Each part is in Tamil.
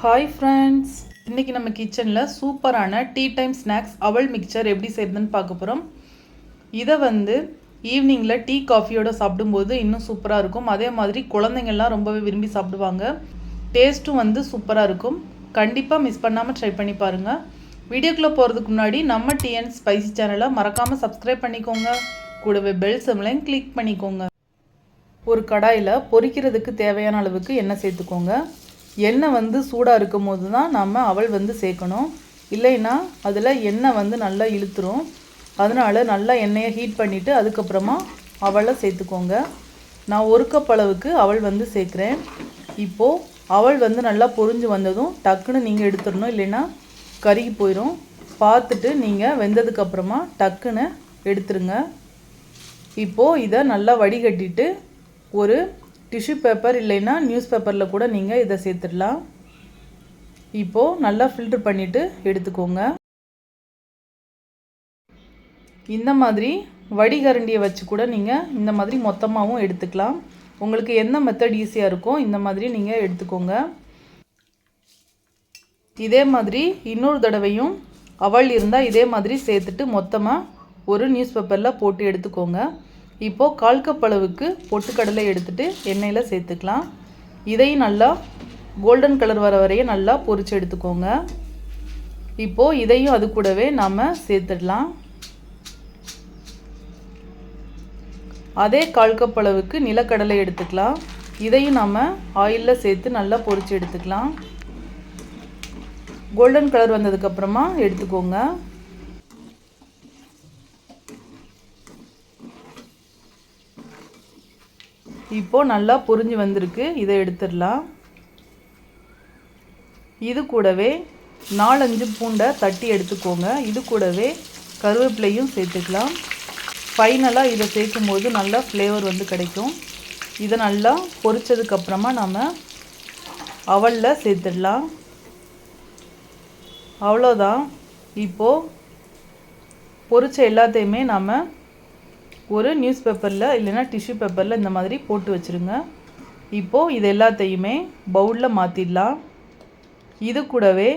ஹாய் ஃப்ரெண்ட்ஸ், இன்றைக்கி நம்ம கிச்சனில் சூப்பரான டீ டைம் ஸ்நாக்ஸ் அவல் மிக்சர் எப்படி செய்யுதுன்னு பார்க்க போகிறோம். இதை ஈவினிங்கில் டீ காஃபியோடு சாப்பிடும்போது இன்னும் சூப்பராக இருக்கும். அதே மாதிரி குழந்தைங்கள்லாம் ரொம்பவே விரும்பி சாப்பிடுவாங்க. டேஸ்ட்டும் சூப்பராக இருக்கும். கண்டிப்பாக மிஸ் பண்ணாமல் ட்ரை பண்ணி பாருங்கள். வீடியோக்குள்ளே போகிறதுக்கு முன்னாடி நம்ம டிஎன் ஸ்பைசி சேனலை மறக்காமல் சப்ஸ்கிரைப் பண்ணிக்கோங்க. கூடவே பெல் சிம்பலையும் கிளிக் பண்ணிக்கோங்க. ஒரு கடாயில் பொரிக்கிறதுக்கு தேவையான அளவுக்கு எண்ணெய் சேர்த்துக்கோங்க. எண்ணெய் சூடாக இருக்கும் போது தான் நம்ம அவல் சேர்க்கணும். இல்லைன்னா அதில் எண்ணெய் நல்லா இழுத்துரும். அதனால் நல்லா எண்ணெயை ஹீட் பண்ணிவிட்டு அதுக்கப்புறமா அவலை சேர்த்துக்கோங்க. நான் ஒரு கப் அளவுக்கு அவல் சேர்க்குறேன். இப்போது அவல் நல்லா பொரிஞ்சு வந்ததும் டக்குன்னு நீங்கள் எடுத்துடணும், இல்லைன்னா கருகி போயிடும். பார்த்துட்டு நீங்கள் வெந்ததுக்கப்புறமா டக்குன்னு எடுத்துருங்க. இப்போது இதை நல்லா வடிகட்டிட்டு ஒரு டிஷ்யூ பேப்பர் இல்லைன்னா நியூஸ் பேப்பரில் கூட நீங்கள் இதை சேர்த்துடலாம். இப்போது நல்லா ஃபில்டர் பண்ணிவிட்டு எடுத்துக்கோங்க. இந்த மாதிரி வடிகரண்டியை வச்சு கூட நீங்கள் இந்த மாதிரி மொத்தமாகவும் எடுத்துக்கலாம். உங்களுக்கு எந்த மெத்தட் ஈஸியாக இருக்கோ இந்த மாதிரி நீங்கள் எடுத்துக்கோங்க. இதே மாதிரி இன்னொரு தடவையும் அவல் இருந்தால் இதே மாதிரி சேர்த்துட்டு மொத்தமாக ஒரு நியூஸ் பேப்பரில் போட்டு எடுத்துக்கோங்க. இப்போது 1/4 கப் அளவுக்கு பொட்டுக்கடலை எடுத்துகிட்டு எண்ணெயில் சேர்த்துக்கலாம். இதையும் நல்லா கோல்டன் கலர் வர வரையும் நல்லா பொரிச்சு எடுத்துக்கோங்க. இப்போது இதையும் அது கூடவே நாம் சேர்த்துடலாம். அதே 1/4 கப் அளவுக்கு நிலக்கடலை எடுத்துக்கலாம். இதையும் நாம் ஆயிலில் சேர்த்து நல்லா பொரிச்சு எடுத்துக்கலாம். கோல்டன் கலர் வந்ததுக்கப்புறமா எடுத்துக்கோங்க. இப்போது நல்லா பொரிஞ்சு வந்திருக்கு. இதை எடுத்துடலாம். இது கூடவே 4-5 பூண்டை தட்டி எடுத்துக்கோங்க. இது கூடவே கருவேப்பிலையும் சேர்த்துக்கலாம். ஃபைனலாக இதை சேர்க்கும் போது நல்லா ஃப்ளேவர் கிடைக்கும். இதை நல்லா பொரிச்சதுக்கப்புறமா நம்ம அவலில் சேர்த்துடலாம். அவ்வளோதான். இப்போது பொரிச்ச எல்லாத்தையுமே நம்ம ஒரு நியூஸ் பேப்பரில் இல்லைன்னா டிஷ்யூ பேப்பரில் இந்த மாதிரி போட்டு வச்சுருங்க. இப்போது இது எல்லாத்தையுமே பவுலில் மாற்றிடலாம். இது கூடவே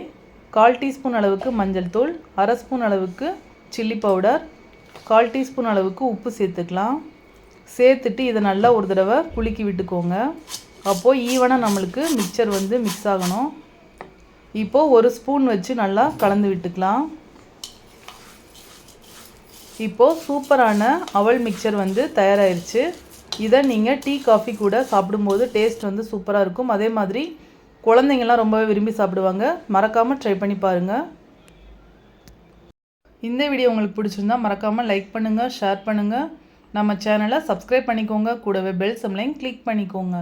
1/4 டீஸ்பூன் அளவுக்கு மஞ்சள் தூள், 1/2 ஸ்பூன் அளவுக்கு சில்லி பவுடர், 1/4 டீஸ்பூன் அளவுக்கு உப்பு சேர்த்துக்கலாம். சேர்த்துட்டு இதை நல்லா ஒரு தடவை குலுக்கி விட்டுக்கோங்க. அப்போது ஈவனாக நம்மளுக்கு மிக்சர் மிக்ஸ் ஆகணும். இப்போது ஒரு ஸ்பூன் வச்சு நல்லா கலந்து விட்டுக்கலாம். இப்போது சூப்பரான அவல் மிக்சர் தயாராகிருச்சு. இதை நீங்கள் டீ காஃபி கூட சாப்பிடும்போது டேஸ்ட் சூப்பராக இருக்கும். அதே மாதிரி குழந்தைங்கள்லாம் ரொம்பவே விரும்பி சாப்பிடுவாங்க. மறக்காமல் ட்ரை பண்ணி பாருங்கள். இந்த வீடியோ உங்களுக்கு பிடிச்சிருந்தால் மறக்காமல் லைக் பண்ணுங்கள், ஷேர் பண்ணுங்கள். நம்ம சேனலை சப்ஸ்கிரைப் பண்ணிக்கோங்க. கூடவே பெல் சிம்பலையும் கிளிக் பண்ணிக்கோங்க.